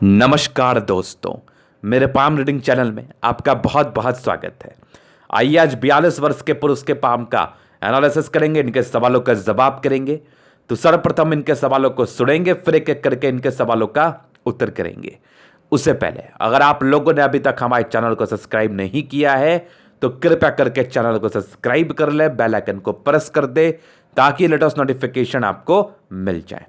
नमस्कार दोस्तों, मेरे पाम रीडिंग चैनल में आपका बहुत बहुत स्वागत है। आइए आज 42 वर्ष के पुरुष के पाम का एनालिसिस करेंगे, इनके सवालों का जवाब करेंगे। तो सर्वप्रथम इनके सवालों को सुनेंगे, फिर एक एक करके इनके सवालों का उत्तर करेंगे। उससे पहले अगर आप लोगों ने अभी तक हमारे चैनल को सब्सक्राइब नहीं किया है तो कृपया करके चैनल को सब्सक्राइब कर ले, बेल आइकन को प्रेस कर दे ताकि लेटेस्ट नोटिफिकेशन आपको मिल जाए।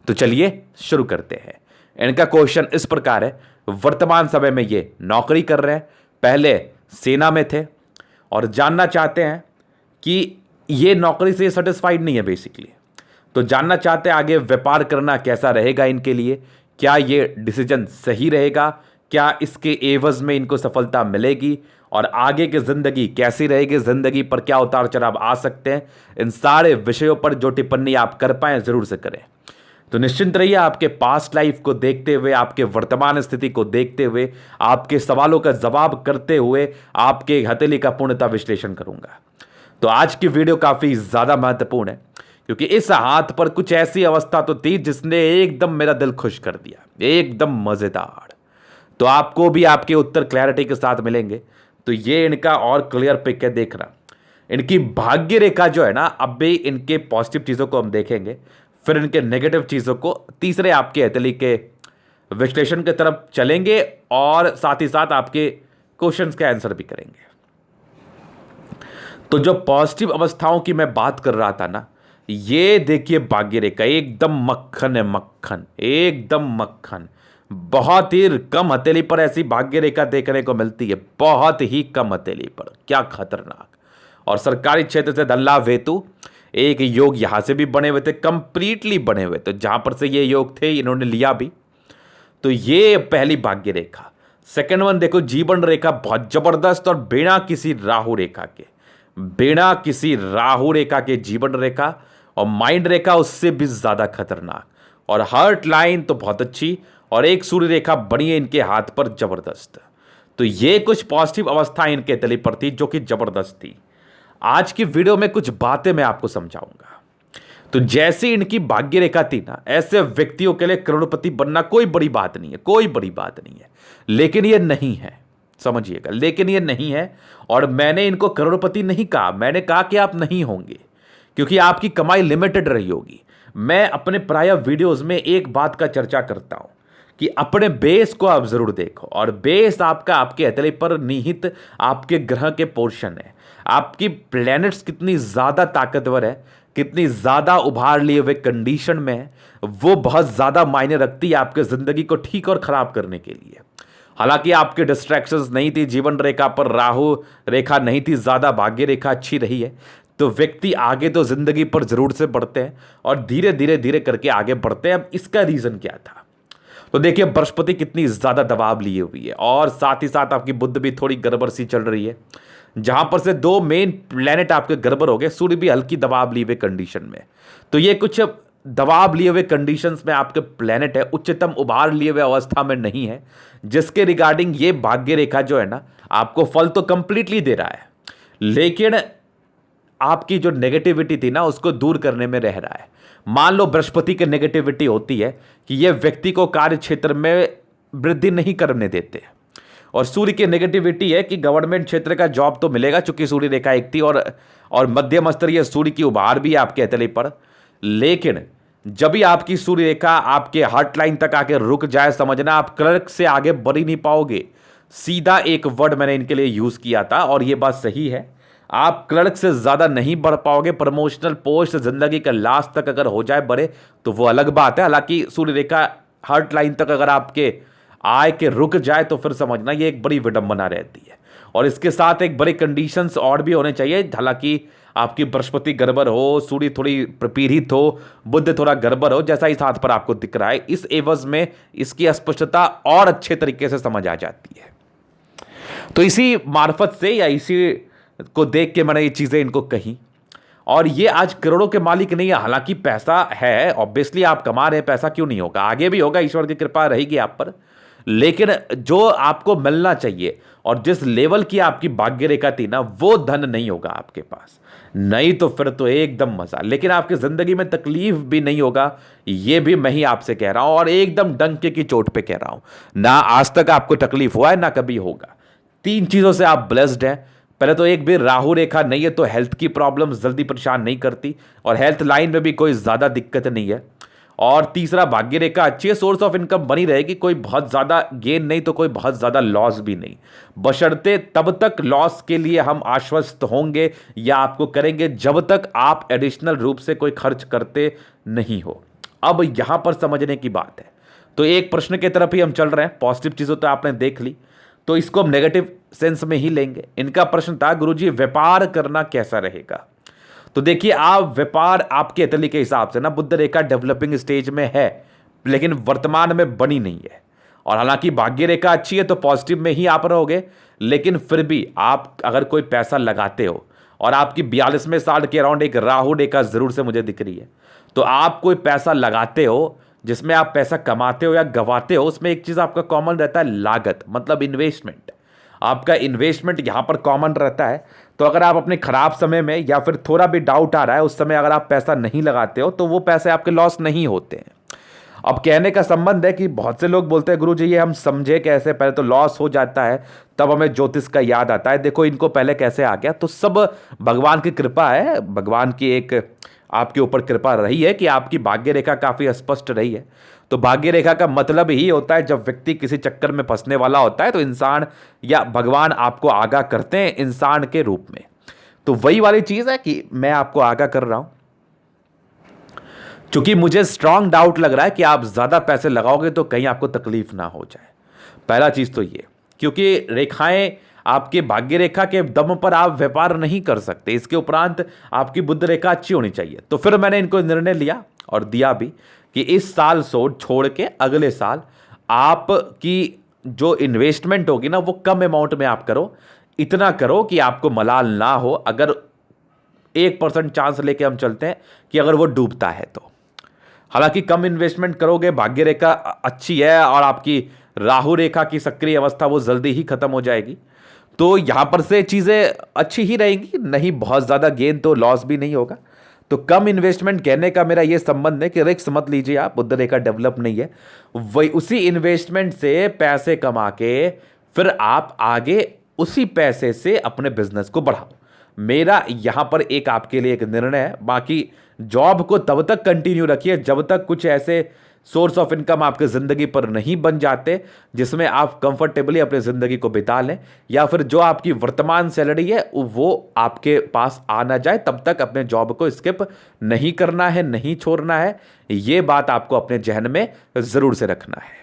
तो चलिए शुरू करते हैं। इनका क्वेश्चन इस प्रकार है, वर्तमान समय में ये नौकरी कर रहे हैं, पहले सेना में थे और जानना चाहते हैं कि ये नौकरी से सेटिस्फाइड नहीं है बेसिकली। तो जानना चाहते हैं आगे व्यापार करना कैसा रहेगा इनके लिए, क्या ये डिसीजन सही रहेगा, क्या इसके एवज में इनको सफलता मिलेगी और आगे की जिंदगी कैसी रहेगी, जिंदगी पर क्या उतार चढ़ाव आ सकते हैं। इन सारे विषयों पर जो टिप्पणी आप कर पाए जरूर से करें। तो निश्चिंत रहिए, आपके पास्ट लाइफ को देखते हुए, आपके वर्तमान स्थिति को देखते हुए, आपके सवालों का जवाब करते हुए आपके हथेली का पूर्णतः विश्लेषण करूंगा। तो आज की वीडियो काफी ज्यादा महत्वपूर्ण है क्योंकि इस हाथ पर कुछ ऐसी अवस्था तो थी जिसने एकदम मेरा दिल खुश कर दिया, एकदम मजेदार। तो आपको भी आपके उत्तर क्लैरिटी के साथ मिलेंगे। तो ये इनका और क्लियर पिक है, देखना इनकी भाग्य रेखा जो है ना। अब भी इनके पॉजिटिव चीजों को हम देखेंगे, फिर इनके नेगेटिव चीजों को तीसरे आपके हथेली के विश्लेषण की तरफ चलेंगे और साथ ही साथ आपके क्वेश्चंस के आंसर भी करेंगे। तो जो पॉजिटिव अवस्थाओं की मैं बात कर रहा था ना, ये देखिए भाग्य रेखा एकदम मक्खन है, मक्खन एकदम मक्खन। बहुत ही कम हथेली पर ऐसी भाग्य रेखा देखने को मिलती है, बहुत ही कम हथेली पर, क्या खतरनाक। और सरकारी क्षेत्र से धन लाभ हेतु एक योग यहां से भी बने हुए थे, कंप्लीटली बने हुए थे, जहां पर से ये योग थे इन्होंने लिया भी। तो ये पहली भाग्य रेखा। सेकंड वन देखो, जीवन रेखा बहुत जबरदस्त और बिना किसी राहु रेखा के, बिना किसी राहु रेखा के जीवन रेखा, और माइंड रेखा उससे भी ज्यादा खतरनाक, और हार्ट लाइन तो बहुत अच्छी, और एक सूर्य रेखा बनी है इनके हाथ पर जबरदस्त। तो ये कुछ पॉजिटिव अवस्थाएं इनके तले पर थी जो कि जबरदस्त थी। आज की वीडियो में कुछ बातें मैं आपको समझाऊंगा। तो जैसे इनकी भाग्य रेखा थी ना, ऐसे व्यक्तियों के लिए करोड़पति बनना कोई बड़ी बात नहीं है, कोई बड़ी बात नहीं है। लेकिन ये नहीं है, समझिएगा, लेकिन ये नहीं है। और मैंने इनको करोड़पति नहीं कहा, मैंने कहा कि आप नहीं होंगे क्योंकि आपकी कमाई लिमिटेड रही होगी। मैं अपने प्राय वीडियोस में एक बात का चर्चा करता हूं कि अपने बेस को आप जरूर देखो, और बेस आपका आपके हथेली पर निहित आपके ग्रह के पोर्शन है। आपकी प्लैनेट्स कितनी ज्यादा ताकतवर है, कितनी ज्यादा उभार लिए हुए कंडीशन में है, वो बहुत ज्यादा मायने रखती है आपके जिंदगी को ठीक और खराब करने के लिए। हालांकि आपके डिस्ट्रैक्शंस नहीं थी, जीवन रेखा पर राहु रेखा नहीं थी, ज्यादा भाग्य रेखा अच्छी रही है, तो व्यक्ति आगे तो जिंदगी पर जरूर से बढ़ते हैं और धीरे धीरे धीरे करके आगे बढ़ते हैं। अब इसका रीजन क्या था? तो देखिए, बृहस्पति कितनी ज्यादा दबाव लिए हुई है और साथ ही साथ आपकी बुध भी थोड़ी गड़बड़ सी चल रही है, जहां पर से दो मेन प्लेनेट आपके गड़बड़ हो गए। सूर्य भी हल्की दबाव लिए हुए कंडीशन में। तो ये कुछ दबाव लिए हुए कंडीशंस में आपके प्लेनेट है, उच्चतम उभार लिए हुए अवस्था में नहीं है, जिसके रिगार्डिंग ये भाग्य रेखा जो है ना, आपको फल तो कंप्लीटली दे रहा है, लेकिन आपकी जो नेगेटिविटी थी ना उसको दूर करने में रह रहा है। मान लो बृहस्पति की नेगेटिविटी होती है कि यह व्यक्ति को कार्य क्षेत्र में वृद्धि नहीं करने देते, और सूर्य की नेगेटिविटी है कि गवर्नमेंट क्षेत्र का जॉब तो मिलेगा, चूंकि सूर्य रेखा एक थी, और मध्यम स्तरीय सूर्य की उभार भी आपके हथेली पर। लेकिन जब भी आपकी सूर्य रेखा आपके हार्ट लाइन तक आके रुक जाए, समझना आप क्लर्क से आगे बढ़ ही नहीं पाओगे। सीधा एक वर्ड मैंने इनके लिए यूज किया था और यह बात सही है, आप क्लर्क से ज्यादा नहीं बढ़ पाओगे। प्रमोशनल पोस्ट जिंदगी के लास्ट तक अगर हो जाए बड़े तो वो अलग बात है। हालांकि सूर्य रेखा हार्ट लाइन तक अगर आपके आय के रुक जाए तो फिर समझना ये एक बड़ी विडंबना रहती है, और इसके साथ एक बड़ी कंडीशंस और भी होने चाहिए। हालांकि आपकी बृहस्पति गड़बड़ हो, सूर्य थोड़ी पीड़ित हो, बुध थोड़ा गड़बड़ हो, जैसा इस हाथ पर आपको दिख रहा है, इस एवज में इसकी स्पष्टता और अच्छे तरीके से समझ आ जाती है। तो इसी मार्फत से या इसी को देख के मैंने ये चीजें इनको कही, और ये आज करोड़ों के मालिक नहीं है। हालांकि पैसा है, ऑब्वियसली आप कमा रहे हैं, पैसा क्यों नहीं होगा, आगे भी होगा, ईश्वर की कृपा रहेगी आप पर। लेकिन जो आपको मिलना चाहिए और जिस लेवल की आपकी भाग्य रेखा थी ना, वो धन नहीं होगा आपके पास। नहीं तो फिर तो एकदम मजा। लेकिन आपकी जिंदगी में तकलीफ भी नहीं होगा, ये भी मैं ही आपसे कह रहा हूं, और एकदम डंके की चोट पे कह रहा हूं। ना आज तक आपको तकलीफ हुआ है, ना कभी होगा। 3 चीजों से आप ब्लेस्ड हैं। पहले तो एक भी राहु रेखा नहीं है, तो हेल्थ की प्रॉब्लम जल्दी परेशान नहीं करती, और हेल्थ लाइन में भी कोई ज्यादा दिक्कत नहीं है। और तीसरा, भाग्य रेखा अच्छी है, सोर्स ऑफ इनकम बनी रहेगी, कोई बहुत ज़्यादा गेन नहीं तो कोई बहुत ज़्यादा लॉस भी नहीं, बशर्ते तब तक लॉस के लिए हम आश्वस्त होंगे या आपको करेंगे जब तक आप एडिशनल रूप से कोई खर्च करते नहीं हो। अब यहां पर समझने की बात है, तो एक प्रश्न की तरफ ही हम चल रहे हैं। पॉजिटिव चीज़ों तो आपने देख ली, तो इसको हम नेगेटिव सेंस में ही लेंगे। इनका प्रश्न था, गुरुजी व्यापार करना कैसा रहेगा? तो देखिए, आप व्यापार आपके अतली के हिसाब से ना बुध रेखा डेवलपिंग स्टेज में है, लेकिन वर्तमान में बनी नहीं है। और हालांकि भाग्य रेखा अच्छी है तो पॉजिटिव में ही आप रहोगे, लेकिन फिर भी आप अगर कोई पैसा लगाते हो, और आपकी 42वें साल के अराउंड एक राहु रेखा जरूर से मुझे दिख रही है, तो आप कोई पैसा लगाते हो जिसमें आप पैसा कमाते हो या गवाते हो, उसमें एक चीज आपका कॉमन रहता है, लागत, मतलब इन्वेस्टमेंट। आपका इन्वेस्टमेंट यहां पर कॉमन रहता है। तो अगर आप अपने खराब समय में या फिर थोड़ा भी डाउट आ रहा है उस समय अगर आप पैसा नहीं लगाते हो तो वो पैसे आपके लॉस नहीं होते हैं। अब कहने का संबंध है कि बहुत से लोग बोलते हैं, गुरु जी ये हम समझे कैसे, पहले तो लॉस हो जाता है तब हमें ज्योतिष का याद आता है। देखो इनको पहले कैसे आ गया, तो सब भगवान की कृपा है, भगवान की एक आपके ऊपर कृपा रही है कि आपकी भाग्य रेखा काफी स्पष्ट रही है। तो भाग्य रेखा का मतलब ही होता है, जब व्यक्ति किसी चक्कर में फंसने वाला होता है तो इंसान या भगवान आपको आगाह करते हैं इंसान के रूप में। तो वही वाली चीज है कि मैं आपको आगाह कर रहा हूं, क्योंकि मुझे स्ट्रांग डाउट लग रहा है कि आप ज्यादा पैसे लगाओगे तो कहीं आपको तकलीफ ना हो जाए। पहला चीज तो ये, क्योंकि रेखाएं आपके भाग्य रेखा के दम पर आप व्यापार नहीं कर सकते, इसके उपरांत आपकी बुध रेखा अच्छी होनी चाहिए। तो फिर मैंने इनको निर्णय लिया और दिया भी कि इस साल छोड़ के अगले साल आपकी जो इन्वेस्टमेंट होगी ना वो कम अमाउंट में आप करो, इतना करो कि आपको मलाल ना हो। अगर 1% चांस लेके हम चलते हैं कि अगर वो डूबता है तो, हालांकि कम इन्वेस्टमेंट करोगे, भाग्य रेखा अच्छी है और आपकी राहु रेखा की सक्रिय अवस्था वो जल्दी ही खत्म हो जाएगी, तो यहां पर से चीजें अच्छी ही रहेंगी, नहीं बहुत ज्यादा गेन तो लॉस भी नहीं होगा। तो कम इन्वेस्टमेंट कहने का मेरा यह संबंध है कि रिस्क मत लीजिए आप, बुध रेखा डेवलप नहीं है, वही उसी इन्वेस्टमेंट से पैसे कमा के फिर आप आगे उसी पैसे से अपने बिजनेस को बढ़ाओ। मेरा यहां पर एक आपके लिए एक निर्णय है। बाकी जॉब को तब तक कंटिन्यू रखिए जब तक कुछ ऐसे सोर्स ऑफ इनकम आपके ज़िंदगी पर नहीं बन जाते जिसमें आप कंफर्टेबली अपनी ज़िंदगी को बिता लें, या फिर जो आपकी वर्तमान सैलरी है वो आपके पास आ ना जाए, तब तक अपने जॉब को स्किप नहीं करना है, नहीं छोड़ना है। ये बात आपको अपने जहन में ज़रूर से रखना है।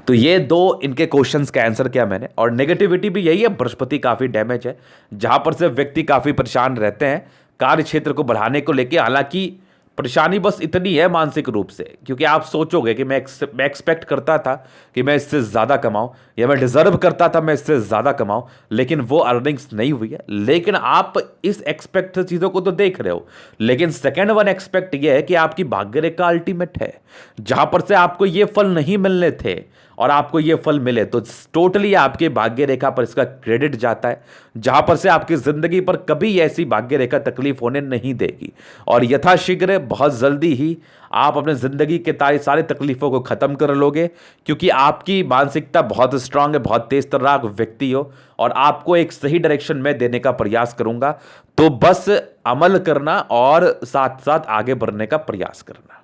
तो ये दो इनके क्वेश्चंस का आंसर किया मैंने। और नेगेटिविटी भी यही है, बृहस्पति काफ़ी डैमेज है, जहां पर से व्यक्ति काफ़ी परेशान रहते हैं कार्य क्षेत्र को बढ़ाने को लेकर। हालांकि परेशानी बस इतनी है मानसिक रूप से, क्योंकि आप सोचोगे कि मैं एक्सपेक्ट करता था कि मैं इससे ज़्यादा कमाऊं, या मैं डिजर्व करता था मैं इससे ज़्यादा कमाऊं, लेकिन वो अर्निंग्स नहीं हुई है। लेकिन आप इस एक्सपेक्ट चीज़ों को तो देख रहे हो, लेकिन सेकेंड वन एक्सपेक्ट ये है कि आपकी भाग्य रेखा अल्टीमेट है, जहां पर से आपको ये फल नहीं मिलने थे और आपको ये फल मिले, तो टोटली आपके भाग्य रेखा पर इसका क्रेडिट जाता है, जहां पर से आपकी जिंदगी पर कभी ऐसी भाग्य रेखा तकलीफ होने नहीं देगी। और यथाशीघ्र बहुत जल्दी ही आप अपने जिंदगी के सारी तकलीफों को खत्म कर लोगे, क्योंकि आपकी मानसिकता बहुत स्ट्रांग है, बहुत तेज तर्राक व्यक्ति हो, और आपको एक सही डायरेक्शन में देने का प्रयास करूंगा। तो बस अमल करना और साथ साथ आगे बढ़ने का प्रयास करना।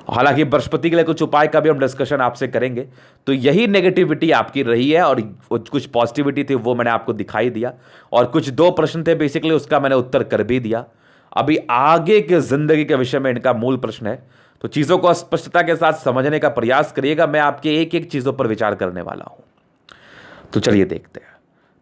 हालांकि बृहस्पति के लिए कुछ उपाय का भी हम डिस्कशन आपसे करेंगे। तो यही नेगेटिविटी आपकी रही है, और कुछ पॉजिटिविटी थी वो मैंने आपको दिखाई दिया, और कुछ 2 प्रश्न थे बेसिकली उसका मैंने उत्तर कर भी दिया। अभी आगे के जिंदगी के विषय में इनका मूल प्रश्न है, तो चीज़ों को स्पष्टता के साथ समझने का प्रयास करिएगा। मैं आपके एक एक चीज़ों पर विचार करने वाला हूं, तो चलिए देखते हैं।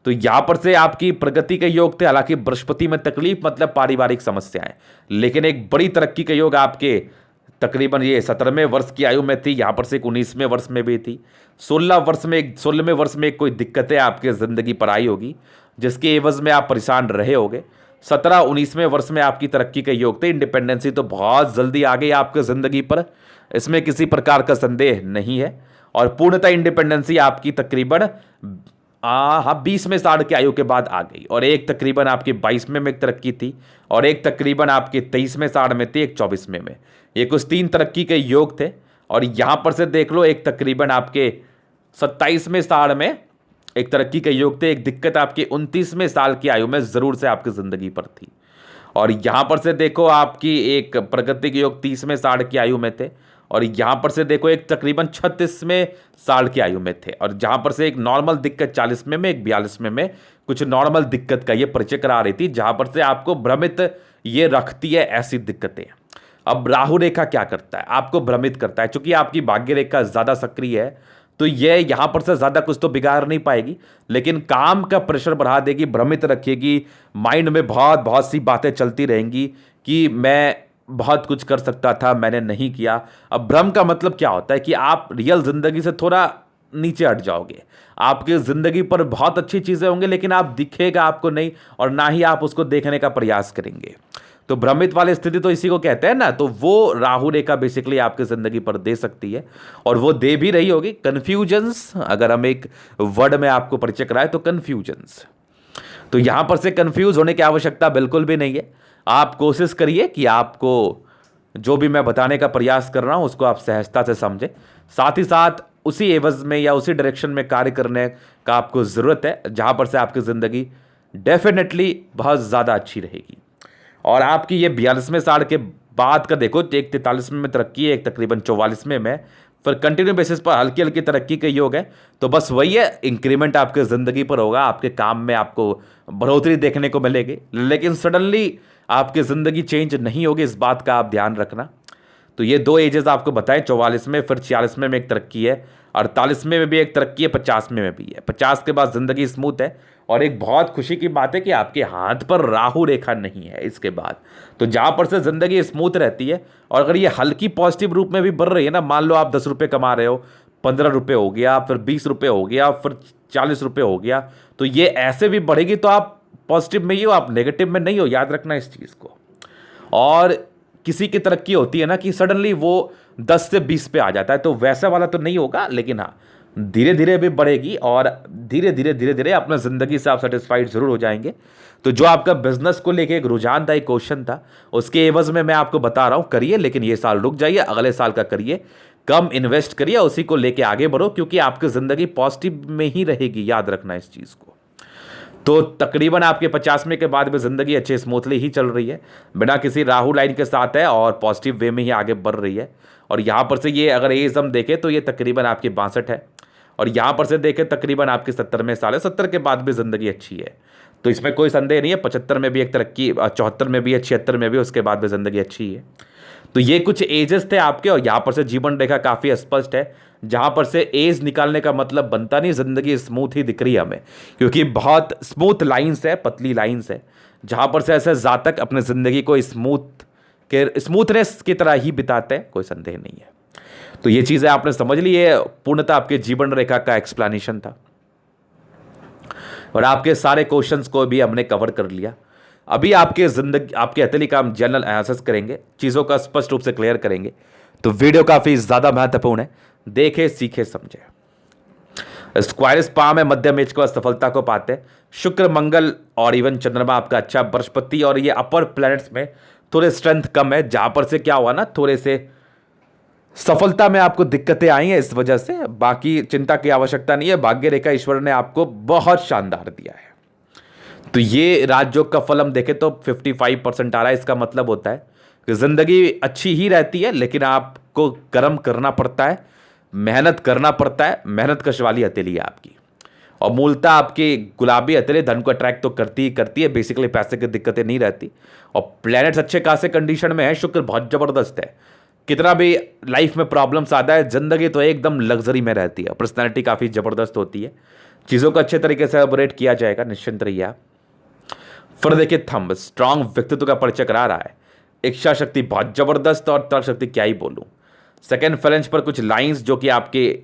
तो यहां पर से आपकी प्रगति के योग थे, हालांकि बृहस्पति में तकलीफ मतलब पारिवारिक समस्याएं, लेकिन एक बड़ी तरक्की के योग आपके तकरीबन ये 17वें वर्ष की आयु में थी, यहाँ पर से 19वें वर्ष में भी थी। 16वें वर्ष में कोई दिक्कतें आपके ज़िंदगी पर आई होगी जिसके एवज में आप परेशान रहे होगे। 17-19वें वर्ष में आपकी तरक्की के योग थे। इंडिपेंडेंसी तो बहुत जल्दी आ गई आपके ज़िंदगी पर, इसमें किसी प्रकार का संदेह नहीं है। और पूर्णतः इंडिपेंडेंसी आपकी तकरीबन हाँ 20 में 60 की आयु के बाद आ गई, और एक तकरीबन आपकी 22 में एक तरक्की थी, और एक तकरीबन आपके 23 में 60 में थी, एक 24 में। ये कुछ 3 तरक्की के योग थे। और यहाँ पर से देख लो, एक तकरीबन आपके 27 में 60 में एक तरक्की के योग थे। एक दिक्कत आपकी 29वें साल की आयु में ज़रूर से आपकी ज़िंदगी पर थी। और यहाँ पर से देखो आपकी एक प्रगति के योग 30 में 60 की आयु में थे। और यहाँ पर से देखो एक तकरीबन 36 में 60 की आयु में थे। और जहाँ पर से एक नॉर्मल दिक्कत 40 में एक 42 में कुछ नॉर्मल दिक्कत का ये परिचय करा रही थी, जहाँ पर से आपको भ्रमित ये रखती है ऐसी दिक्कतें। अब राहु रेखा क्या करता है, आपको भ्रमित करता है। चूंकि आपकी भाग्य रेखा ज़्यादा सक्रिय है, तो ये यहाँ पर से ज़्यादा कुछ तो बिगाड़ नहीं पाएगी, लेकिन काम का प्रेशर बढ़ा देगी, भ्रमित रखेगी। माइंड में बहुत बहुत सी बातें चलती रहेंगी कि मैं बहुत कुछ कर सकता था, मैंने नहीं किया। अब भ्रम का मतलब क्या होता है कि आप रियल ज़िंदगी से थोड़ा नीचे हट जाओगे। आपकी ज़िंदगी पर बहुत अच्छी चीज़ें होंगी, लेकिन आप दिखेगा आपको नहीं, और ना ही आप उसको देखने का प्रयास करेंगे। तो भ्रमित वाली स्थिति तो इसी को कहते हैं ना। तो वो राहु रेखा बेसिकली आपकी ज़िंदगी पर दे सकती है, और वो दे भी रही होगी। कन्फ्यूजन्स, अगर हम एक वर्ड में आपको परिचय कराए तो कन्फ्यूजन्स। तो यहां पर से कंफ्यूज होने की आवश्यकता बिल्कुल भी नहीं है। आप कोशिश करिए कि आपको जो भी मैं बताने का प्रयास कर रहा हूं उसको आप सहजता से समझें। साथ ही साथ उसी एवज में या उसी डायरेक्शन में कार्य करने का आपको ज़रूरत है, जहां पर से आपकी ज़िंदगी डेफिनेटली बहुत ज़्यादा अच्छी रहेगी। और आपकी ये 42 में 60 के बाद का देखो, एक 43 में तरक्की है, एक तकरीबन 44 में फिर कंटिन्यू बेसिस पर हल्की हल्की तरक्की के योग है। तो बस वही है, इंक्रीमेंट आपके ज़िंदगी पर होगा, आपके काम में आपको बढ़ोतरी देखने को मिलेगी, लेकिन सडनली आपकी ज़िंदगी चेंज नहीं होगी, इस बात का आप ध्यान रखना। तो ये 2 एजेस आपको बताएं, 44 में, फिर 46 में एक तरक्की है, 48 में भी एक तरक्की है, 50 में भी है। 50 के बाद ज़िंदगी स्मूथ है। और एक बहुत खुशी की बात है कि आपके हाथ पर राहु रेखा नहीं है इसके बाद। तो जहाँ पर से ज़िंदगी स्मूथ रहती है, और अगर ये हल्की पॉजिटिव रूप में भी बढ़ रही है ना, मान लो आप 10 रुपये कमा रहे हो, 15 रुपये हो गया, फिर 20 रुपये हो गया, फिर 40 रुपये हो गया, तो ये ऐसे भी बढ़ेगी। तो आप पॉजिटिव में ही हो, आप नेगेटिव में नहीं हो, याद रखना इस चीज़ को। और किसी की तरक्की होती है ना कि सडनली वो 10 से 20 पे आ जाता है, तो वैसा वाला तो नहीं होगा, लेकिन हाँ धीरे धीरे भी बढ़ेगी, और धीरे धीरे अपना ज़िंदगी से आप सेटिस्फाइड ज़रूर हो जाएंगे। तो जो आपका बिजनेस को लेके एक रुझान था, एक क्वेश्चन था, उसके एवज में मैं आपको बता रहा हूँ करिए, लेकिन ये साल रुक जाइए, अगले साल का करिए, कम इन्वेस्ट करिए, उसी को लेके आगे बढ़ो, क्योंकि आपकी ज़िंदगी पॉजिटिव में ही रहेगी, याद रखना इस चीज़ को। तो तकरीबन आपके 50वें के बाद भी ज़िंदगी अच्छे स्मूथली ही चल रही है, बिना किसी राहु लाइन के साथ है, और पॉजिटिव वे में ही आगे बढ़ रही है। और यहाँ पर से ये अगर एज हम देखें तो ये तकरीबन आपकी 62 है, और यहाँ पर से देखें तकरीबन आपकी 70 में साल है। 70 के बाद भी ज़िंदगी अच्छी है, तो इसमें कोई संदेह नहीं है। 75 में भी एक तरक्की, 74 में भी है, 76 में भी, उसके बाद भी ज़िंदगी अच्छी है। तो ये कुछ एजेस थे आपके, और यहाँ पर से जीवन रेखा काफ़ी स्पष्ट है। जहाँ पर से एज निकालने का मतलब बनता नहीं ज़िंदगी स्मूथ ही दिख रही है हमें, क्योंकि बहुत स्मूथ लाइंस है, पतली लाइंस है, जहाँ पर से ऐसे जातक अपने ज़िंदगी को स्मूथनेस की तरह ही बिताते हैं, कोई संदेह नहीं है। तो ये चीज़ें आपने समझ ली, है पूर्णतः आपके जीवन रेखा का एक्सप्लेनेशन था, और आपके सारे क्वेश्चंस को भी हमने कवर कर लिया। अभी आपके ज़िंदगी, आपके हथेली का हम जनरल एनालिसिस करेंगे, चीज़ों का स्पष्ट रूप से क्लियर करेंगे। तो वीडियो काफ़ी ज़्यादा महत्वपूर्ण है, देखे सीखे समझे। स्क्वायरस पाम है, मध्यम एज के बाद सफलता को पाते हैं। शुक्र, मंगल और इवन चंद्रमा आपका अच्छा, बृहस्पति और ये अपर प्लैनेट्स में थोड़े स्ट्रेंथ कम है, जहाँ पर से क्या हुआ ना, थोड़े से सफलता में आपको दिक्कतें आई हैं इस वजह से। बाकी चिंता की आवश्यकता नहीं है, भाग्य रेखा ईश्वर ने आपको बहुत शानदार दिया है। तो ये राजयोग का फल हम देखें तो 55% आ रहा है। इसका मतलब होता है कि ज़िंदगी अच्छी ही रहती है, लेकिन आपको कर्म करना पड़ता है, मेहनत करना पड़ता है। मेहनत कश वाली हथेली है आपकी, और मूलतः आपकी गुलाबी हथेली धन को अट्रैक्ट तो करती ही करती है, बेसिकली पैसे की दिक्कतें नहीं रहती। और प्लैनेट्स अच्छे खासे कंडीशन में है, शुक्र बहुत ज़बरदस्त है। कितना भी लाइफ में प्रॉब्लम्स आता है, ज़िंदगी तो एकदम लग्जरी में रहती है। पर्सनैलिटी काफ़ी ज़बरदस्त होती है, चीज़ों को अच्छे तरीके से एलेबोरेट किया जाएगा, निश्चिंत रहिए आप। फिर देखिए थंब, स्ट्रांग व्यक्तित्व का परिचय करा रहा है। इच्छा शक्ति बहुत ज़बरदस्त, और तर्क शक्ति क्या ही बोलूँ। सेकेंड फ्लेंच पर कुछ लाइंस जो कि आपके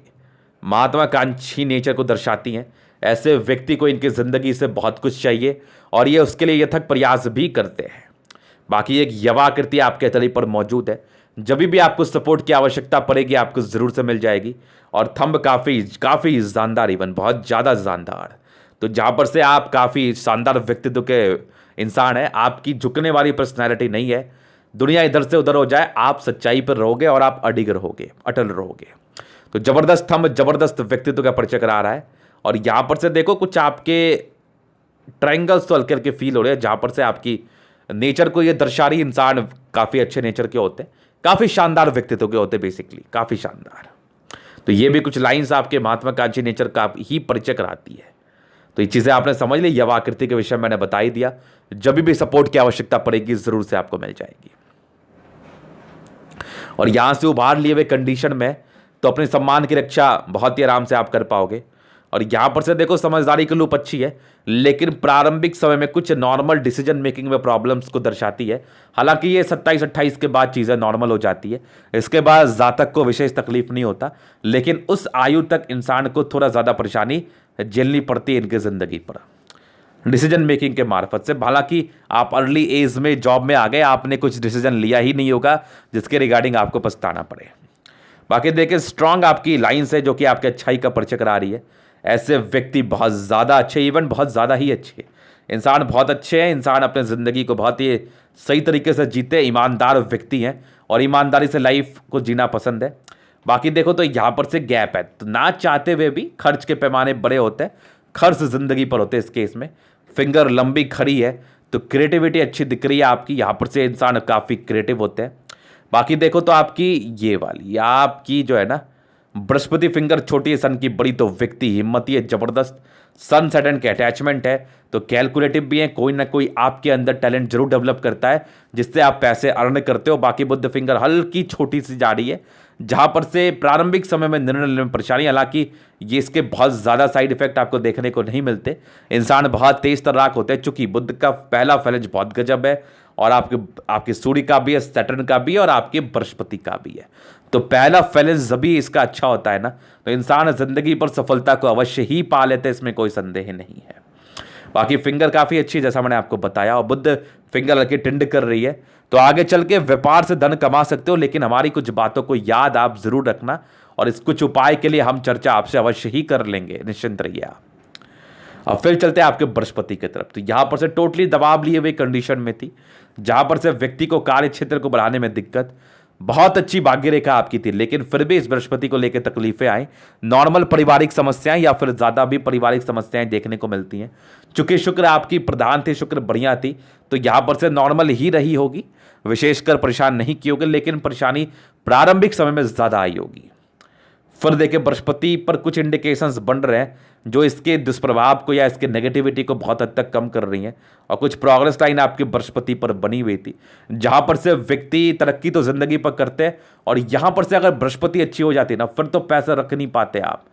महत्वाकांक्षी नेचर को दर्शाती हैं। ऐसे व्यक्ति को इनकी ज़िंदगी से बहुत कुछ चाहिए, और ये उसके लिए यथक प्रयास भी करते हैं। बाकी एक यवाकृति आपके हथेली पर मौजूद है, जब भी आपको सपोर्ट की आवश्यकता पड़ेगी आपको ज़रूर से मिल जाएगी। और थंब काफ़ी शानदार, इवन बहुत ज़्यादा शानदार, तो जहाँ पर से आप काफ़ी शानदार व्यक्तित्व के इंसान हैं, आपकी झुकने वाली पर्सनैलिटी नहीं है, दुनिया इधर से उधर हो जाए आप सच्चाई पर रहोगे और आप अडिग रहोगे, अटल रहोगे। तो ज़बरदस्त हम जबरदस्त व्यक्तित्व का परिचय करा रहा है। और यहाँ पर से देखो कुछ आपके ट्रायंगल्स तो हल्के हल्के फील हो रहे हैं, जहाँ पर से आपकी नेचर को ये दर्शा रही, इंसान काफ़ी अच्छे नेचर के होते हैं, काफ़ी शानदार व्यक्तित्व के होते हैं, बेसिकली काफ़ी शानदार। तो ये भी कुछ लाइंस आपके महात्वाकांक्षी नेचर का ही परिचय कराती है। तो ये चीज़ें आपने समझ ली, यव आकृति के विषय मैंने बता ही दिया। जब भी सपोर्ट की आवश्यकता पड़ेगी ज़रूर से आपको मिल जाएगी। और यहां से उभार लिए हुए कंडीशन में तो अपने सम्मान की रक्षा बहुत ही आराम से आप कर पाओगे। और यहां पर से देखो समझदारी की लूप अच्छी है, लेकिन प्रारंभिक समय में कुछ नॉर्मल डिसीजन मेकिंग में प्रॉब्लम्स को दर्शाती है। हालांकि ये 27-28 के बाद चीज़ें नॉर्मल हो जाती है, इसके बाद जातक को विशेष तकलीफ नहीं होता, लेकिन उस आयु तक इंसान को थोड़ा ज़्यादा परेशानी झेलनी पड़ती है इनकी ज़िंदगी पर डिसीजन मेकिंग के मार्फत से। हालांकि आप अर्ली एज में जॉब में आ गए, आपने कुछ डिसीजन लिया ही नहीं होगा जिसके रिगार्डिंग आपको पछताना पड़े। बाकी देखिए स्ट्रांग आपकी लाइन्स है जो कि आपके अच्छाई का परिचय करा रही है। ऐसे व्यक्ति बहुत ज़्यादा अच्छे, इवन बहुत ज़्यादा ही अच्छे इंसान, बहुत अच्छे हैं इंसान, अपने ज़िंदगी को बहुत ही सही तरीके से जीते, ईमानदार व्यक्ति हैं और ईमानदारी से लाइफ को जीना पसंद है। बाकी देखो तो यहाँ पर से गैप है, तो ना चाहते हुए भी खर्च के पैमाने बड़े होते हैं, खर्च ज़िंदगी पर होते हैं। इस केस में फिंगर लंबी खड़ी है तो क्रिएटिविटी अच्छी दिख रही है आपकी, यहाँ पर से इंसान काफ़ी क्रिएटिव होते हैं। बाकी देखो तो आपकी ये वाली आपकी जो है ना बृहस्पति फिंगर छोटी है, सन की बड़ी, तो व्यक्ति हिम्मती है, जबरदस्त सन सैटर्न के अटैचमेंट है, तो कैलकुलेटिव भी है, कोई ना कोई आपके अंदर टैलेंट जरूर डेवलप करता है जिससे आप पैसे अर्न करते हो। बाकी बुध फिंगर हल्की छोटी सी जा रही है, जहां पर से प्रारंभिक समय में निर्णय लेने में परेशानी, हालांकि ये इसके बहुत ज़्यादा साइड इफेक्ट आपको देखने को नहीं मिलते। इंसान बहुत तेज तर्राक होते हैं, चूंकि बुध का पहला फलज बहुत गजब है और आपके सूर्य का भी है, सैटर्न का भी है और आपके बृहस्पति का भी है। तो पहला फैलेंस जब भी इसका अच्छा होता है ना, तो इंसान जिंदगी पर सफलता को अवश्य ही पा लेते हैं, इसमें कोई संदेह नहीं है। बाकी फिंगर काफ़ी अच्छी है जैसा मैंने आपको बताया, और बुध फिंगर लड़के टिंड कर रही है, तो आगे चल के व्यापार से धन कमा सकते हो, लेकिन हमारी कुछ बातों को याद आप जरूर रखना और इस कुछ उपाय के लिए हम चर्चा आपसे अवश्य ही कर लेंगे, निश्चिंत रहिए आप। अब फिर चलते हैं आपके बृहस्पति की तरफ। तो यहां पर से टोटली दबाव लिए हुए कंडीशन में थी, जहां पर से व्यक्ति को कार्य क्षेत्र को बढ़ाने में दिक्कत, बहुत अच्छी भाग्य रेखा आपकी थी, लेकिन फिर भी इस बृहस्पति को लेकर तकलीफें आई, नॉर्मल पारिवारिक समस्याएं या फिर ज्यादा भी पारिवारिक समस्याएं देखने को मिलती हैं। चूंकि शुक्र आपकी प्रधान थे, शुक्र बढ़िया थी, तो यहां पर से नॉर्मल ही रही होगी, विशेषकर परेशान नहीं की होगी, लेकिन परेशानी प्रारंभिक समय में ज्यादा आई होगी। फिर देखिए बृहस्पति पर कुछ इंडिकेशंस बन रहे हैं जो इसके दुष्प्रभाव को या इसके नेगेटिविटी को बहुत हद तक कम कर रही हैं, और कुछ प्रोग्रेस लाइन आपके बृहस्पति पर बनी हुई थी, जहां पर से व्यक्ति तरक्की तो जिंदगी पर करते हैं, और यहां पर से अगर बृहस्पति अच्छी हो जाती है ना, फिर तो पैसे रख नहीं पाते आप,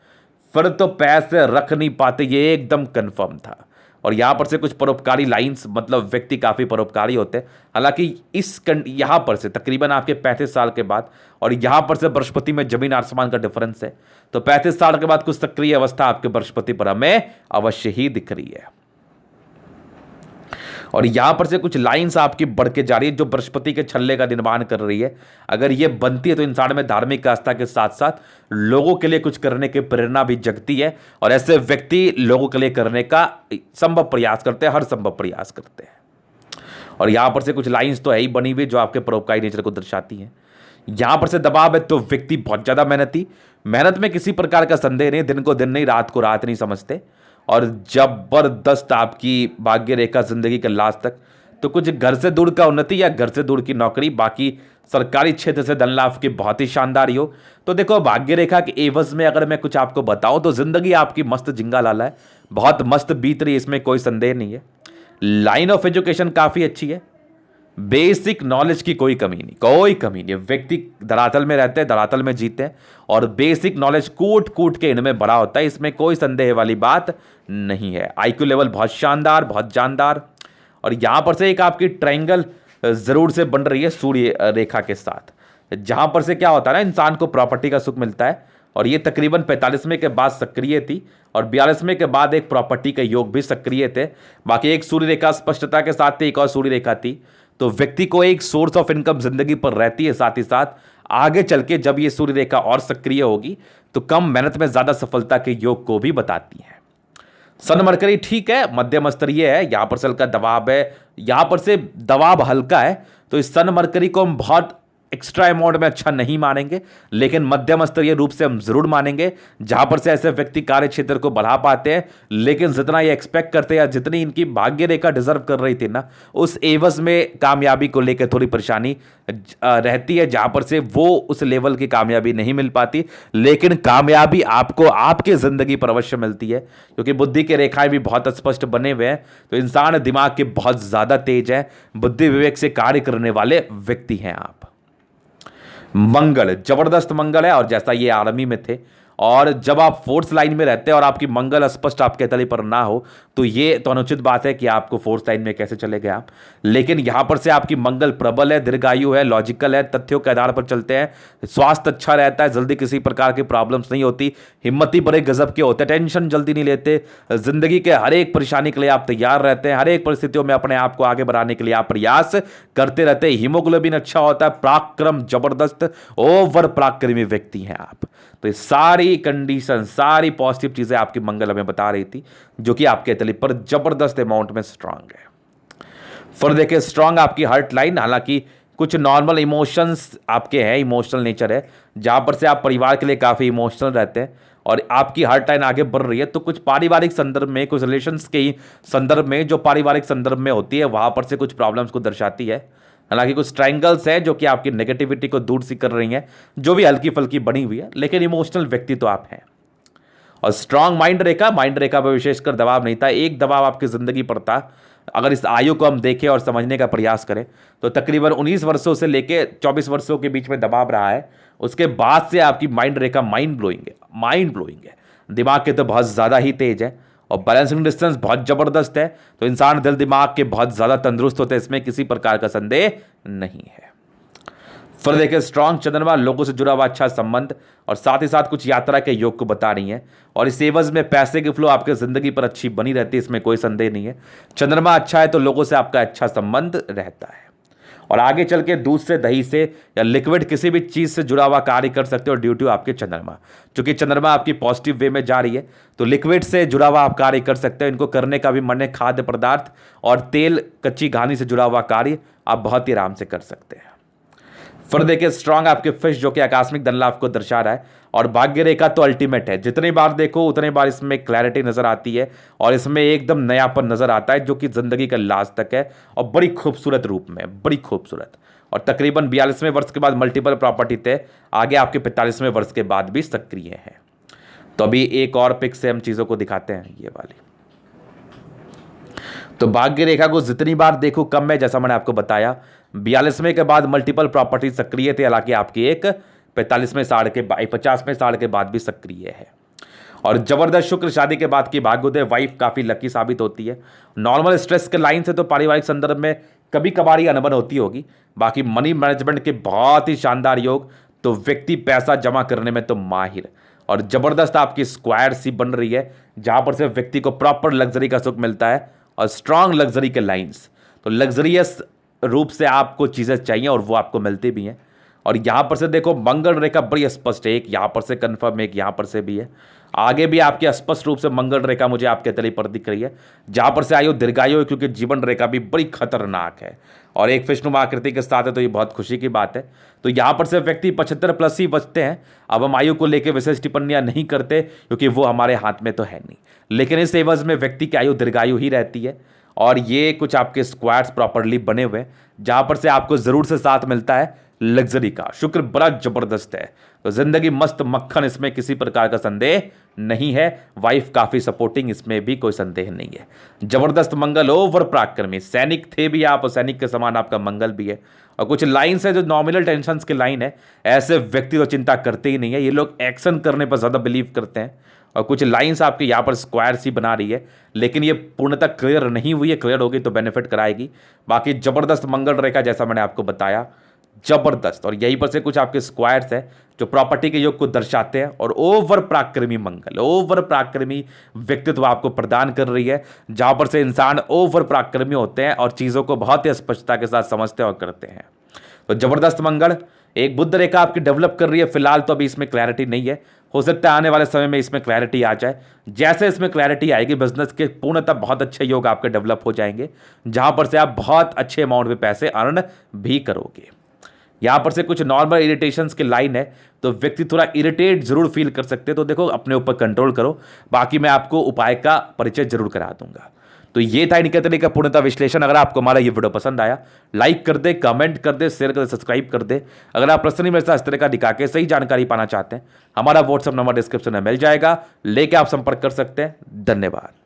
फिर तो पैसे रख नहीं पाते, ये एकदम कन्फर्म था। और यहाँ पर से कुछ परोपकारी लाइंस, मतलब व्यक्ति काफ़ी परोपकारी होते हैं। हालांकि यहाँ पर से तकरीबन आपके 35 साल के बाद, और यहाँ पर से बृहस्पति में जमीन आसमान का डिफरेंस है, तो 35 साल के बाद कुछ सक्रिय अवस्था आपके बृहस्पति पर हमें अवश्य ही दिख रही है। और यहां पर से कुछ लाइंस आपकी बढ़ के जा रही है जो बृहस्पति के छल्ले का निर्माण कर रही है। अगर ये बनती है तो इंसान में धार्मिक आस्था के साथ साथ लोगों के लिए कुछ करने की प्रेरणा भी जगती है, और ऐसे व्यक्ति लोगों के लिए करने का संभव प्रयास करते हैं, हर संभव प्रयास करते हैं। और यहां पर से कुछ लाइंस तो है ही बनी हुई जो आपके परोपकारी नेचर को दर्शाती हैं। यहां पर से दबाव है तो व्यक्ति बहुत ज्यादा मेहनती, मेहनत में किसी प्रकार का संदेह नहीं, दिन को दिन नहीं, रात को रात नहीं समझते, और जबरदस्त आपकी भाग्य रेखा जिंदगी के लास्ट तक। तो कुछ घर से दूर का उन्नति या घर से दूर की नौकरी, बाकी सरकारी क्षेत्र से धन लाभ की बहुत ही शानदार हो। तो देखो भाग्य रेखा के एवज में अगर मैं कुछ आपको बताऊं तो जिंदगी आपकी मस्त जिंगा लाला है, बहुत मस्त बीत रही है, इसमें कोई संदेह नहीं है। लाइन ऑफ एजुकेशन काफी अच्छी है, बेसिक नॉलेज की कोई कमी नहीं, कोई कमी नहीं। व्यक्ति धरातल में रहते हैं, धरातल में जीते हैं, और बेसिक नॉलेज कूट कूट के इनमें बड़ा होता है, इसमें कोई संदेह वाली बात नहीं है। आईक्यू लेवल बहुत शानदार, बहुत जानदार। और यहां पर से एक आपकी ट्रायंगल जरूर से बन रही है सूर्य रेखा के साथ, जहां पर से क्या होता है ना, इंसान को प्रॉपर्टी का सुख मिलता है, और ये तकरीबन 45वें के बाद सक्रिय थी, और 42वें के बाद एक प्रॉपर्टी के योग भी सक्रिय थे। बाकी एक सूर्य रेखा स्पष्टता के साथ थी, एक और सूर्य रेखा थी, तो व्यक्ति को एक सोर्स ऑफ इनकम जिंदगी पर रहती है। साथ ही साथ आगे चल के जब ये सूर्य रेखा और सक्रिय होगी तो कम मेहनत में ज्यादा सफलता के योग को भी बताती है। सन मरकरी ठीक है, मध्यम स्तरीय है, यहां पर से हल्का दबाव है, यहां पर से दबाव हल्का है, तो इस सन मरकरी को हम बहुत एक्स्ट्रा अमाउंट में अच्छा नहीं मानेंगे, लेकिन मध्यम स्तरीय रूप से हम जरूर मानेंगे, जहां पर से ऐसे व्यक्ति कार्य क्षेत्र को बढ़ा पाते हैं, लेकिन जितना ये एक्सपेक्ट करते हैं, जितनी इनकी भाग्य रेखा डिजर्व कर रही थी ना, उस एवज में कामयाबी को लेकर थोड़ी परेशानी रहती है, जहां पर से वो उस लेवल की कामयाबी नहीं मिल पाती, लेकिन कामयाबी आपको आपकी जिंदगी पर अवश्य मिलती है, क्योंकि बुद्धि के रेखाएं भी बहुत स्पष्ट बने हुए हैं, तो इंसान दिमाग के बहुत ज्यादा तेज है, बुद्धि विवेक से कार्य करने वाले व्यक्ति हैं आप। मंगल जबरदस्त मंगल है, और जैसा ये आर्मी में थे, और जब आप फोर्स लाइन में रहते हैं और आपकी मंगल स्पष्ट आपके तले पर ना हो, तो ये तो अनुचित बात है कि आपको फोर्स लाइन में कैसे चले गए आप। लेकिन यहां पर से आपकी मंगल प्रबल है, दीर्घायु है, लॉजिकल है, तथ्यों के आधार पर चलते हैं, स्वास्थ्य अच्छा रहता है, जल्दी किसी प्रकार की प्रॉब्लम्स नहीं होती, हिम्मती बड़े गजब के होते हैं, टेंशन जल्दी नहीं लेते, जिंदगी के हर एक परेशानी के लिए आप तैयार रहते हैं, हर एक परिस्थितियों में अपने आप को आगे बढ़ाने के लिए आप प्रयास करते रहते हैं, हीमोग्लोबिन अच्छा होता है, पराक्रम जबरदस्त, ओवर पराक्रमी व्यक्ति हैं आप। तो ये सारी कंडीशन, सारी पॉजिटिव चीजें आपकी मंगल हमें बता रही थी, जो कि आपके तले पर जबरदस्त अमाउंट में स्ट्रांग है। फिर देखिए स्ट्रांग आपकी हार्ट लाइन, हालांकि कुछ नॉर्मल इमोशंस आपके हैं, इमोशनल नेचर है, जहां पर से आप परिवार के लिए काफी इमोशनल रहते हैं, और आपकी हार्ट लाइन आगे बढ़ रही है, तो कुछ पारिवारिक संदर्भ में, कुछ रिलेशंस के ही संदर्भ में, जो पारिवारिक संदर्भ में होती है, वहां पर से कुछ प्रॉब्लम्स को दर्शाती है। हालांकि कुछ ट्रायंगल्स है जो कि आपकी नेगेटिविटी को दूर सी कर रही हैं, जो भी हल्की फुल्की बनी हुई है, लेकिन इमोशनल व्यक्ति तो आप हैं। और स्ट्रांग माइंड रेखा, माइंड रेखा पर विशेषकर दबाव नहीं था, एक दबाव आपकी जिंदगी पर था। अगर इस आयु को हम देखें और समझने का प्रयास करें, तो तकरीबन 19 वर्षों से लेकर 24 वर्षों के बीच में दबाव रहा है। उसके बाद से आपकी माइंड रेखा माइंड ब्लोइंग है, माइंड ब्लोइंग है, दिमाग के तो बहुत ज़्यादा ही तेज है, और बैलेंसिंग डिस्टेंस बहुत ज़बरदस्त है, तो इंसान दिल दिमाग के बहुत ज़्यादा तंदुरुस्त होते हैं, इसमें किसी प्रकार का संदेह नहीं है। फिर देखिए स्ट्रांग चंद्रमा, लोगों से जुड़ा हुआ अच्छा संबंध, और साथ ही साथ कुछ यात्रा के योग को बता रही है, और इस एवज में पैसे की फ्लो आपके जिंदगी पर अच्छी बनी रहती है, इसमें कोई संदेह नहीं है। चंद्रमा अच्छा है तो लोगों से आपका अच्छा संबंध रहता है, और आगे चल के दूध से, दही से, या लिक्विड किसी भी चीज से जुड़ा हुआ कार्य कर सकते हो ड्यू टू आपके चंद्रमा। क्योंकि चंद्रमा आपकी पॉजिटिव वे में जा रही है, तो लिक्विड से जुड़ा हुआ आप कार्य कर सकते हो, इनको करने का भी मन है। खाद्य पदार्थ और तेल, कच्ची घानी से जुड़ा हुआ कार्य आप बहुत ही आराम से कर सकते हैं। फिर देखिए स्ट्रांग आपके फिश, जो कि आकस्मिक धन लाभ को दर्शा रहा है, और भाग्य रेखा तो अल्टीमेट है, जितनी बार देखो उतनी बार इसमें क्लैरिटी नजर आती है, और इसमें एकदम नयापन नजर आता है, जो कि जिंदगी का लास्ट तक है, और बड़ी खूबसूरत रूप में, बड़ी खूबसूरत। और तकरीबन 42वें वर्ष के बाद मल्टीपल प्रॉपर्टी थे, आगे आपके 45वें वर्ष के बाद भी सक्रिय है। तो अभी एक और पिक से हम चीजों को दिखाते हैं, ये वाली। तो भाग्य रेखा को जितनी बार देखो कम है, जैसा मैंने आपको बताया। 42वें के बाद मल्टीपल प्रॉपर्टी सक्रिय थे, हालांकि आपकी एक 45वें साल के 50वें साल के बाद भी सक्रिय है। और जबरदस्त शुक्र, शादी के बाद की भाग्योदय, वाइफ काफी लकी साबित होती है। नॉर्मल स्ट्रेस के लाइन से तो पारिवारिक संदर्भ में कभी कभार ही अनबन होती होगी, बाकी मनी मैनेजमेंट के बहुत ही शानदार योग, तो व्यक्ति पैसा जमा करने में तो माहिर, और जबरदस्त आपकी स्क्वायर सी बन रही है, जहां पर से व्यक्ति को प्रॉपर लग्जरी का सुख मिलता है, और स्ट्रांग लग्जरी के लाइंस, तो लग्जरियस रूप से आपको चीजें चाहिए और वो आपको मिलती भी हैं। और यहां पर से देखो मंगल रेखा बड़ी स्पष्ट है, एक यहां पर से कंफर्म, एक यहां पर से भी है, आगे भी आपकी स्पष्ट रूप से मंगल रेखा मुझे आपके तले पर दिख रही है, जहां पर से आयु दीर्घायु है, क्योंकि जीवन रेखा भी बड़ी खतरनाक है, और एक विष्णु आकृति के साथ है, तो ये बहुत खुशी की बात है। तो यहां पर से व्यक्ति 75+ ही बचते हैं। अब हम आयु को लेकर विशेष टिप्पणियां नहीं करते, क्योंकि वो हमारे हाथ में तो है नहीं, लेकिन इस एवज में व्यक्ति की आयु दीर्घायु ही रहती है। और ये कुछ आपके स्क्वाड्स प्रॉपरली बने हुए हैं, जहां पर से आपको जरूर से साथ मिलता है लग्जरी का। शुक्र बड़ा जबरदस्त है, तो जिंदगी मस्त मक्खन, इसमें किसी प्रकार का संदेह नहीं है। वाइफ काफी सपोर्टिंग, इसमें भी कोई संदेह नहीं है। जबरदस्त मंगल, ओवर पराक्रमी, सैनिक थे भी आप, और सैनिक के समान आपका मंगल भी है। और कुछ लाइन्स है जो नॉमिनल टेंशन के लाइन है, ऐसे व्यक्ति तो चिंता करते ही नहीं है, ये लोग एक्शन करने पर ज्यादा बिलीव करते हैं। और कुछ लाइंस आपके यहाँ पर स्क्वायर सी बना रही है, लेकिन ये पूर्णतः क्लियर नहीं हुई है, क्लियर होगी तो बेनिफिट कराएगी। बाकी जबरदस्त मंगल रेखा, जैसा मैंने आपको बताया, जबरदस्त। और यहीं पर से कुछ आपके स्क्वायर्स हैं जो प्रॉपर्टी के योग को दर्शाते हैं, और ओवर पराक्रमी मंगल, ओवर पराक्रमी व्यक्तित्व आपको प्रदान कर रही है, जहां पर से इंसान ओवर पराक्रमी होते हैं और चीजों को बहुत ही स्पष्टता के साथ समझते और करते हैं। तो जबरदस्त मंगल, एक बुद्ध रेखा आपकी डेवलप कर रही है, फिलहाल तो अभी इसमें क्लैरिटी नहीं है, हो सकता है आने वाले समय में इसमें क्लैरिटी आ जाए। जैसे इसमें क्लैरिटी आएगी, बिजनेस के पूर्णतः बहुत अच्छे योग आपके डेवलप हो जाएंगे, जहां पर से आप बहुत अच्छे अमाउंट में पैसे अर्न भी करोगे। यहां पर से कुछ नॉर्मल इरिटेशंस की लाइन है, तो व्यक्ति थोड़ा इरिटेट जरूर फील कर सकते हैं, तो देखो अपने ऊपर कंट्रोल करो। बाकी मैं आपको उपाय का परिचय जरूर करा दूंगा। तो ये था इनके तरीके का पूर्णतः विश्लेषण। अगर आपको हमारा ये वीडियो पसंद आया, लाइक कर दे, कमेंट कर दे, शेयर कर दे, सब्सक्राइब कर दे। अगर आप पर्सनली मेरे साथ इस तरह का दिखा के सही जानकारी पाना चाहते हैं, हमारा व्हाट्सएप नंबर डिस्क्रिप्शन में मिल जाएगा, लेके आप संपर्क कर सकते हैं। धन्यवाद।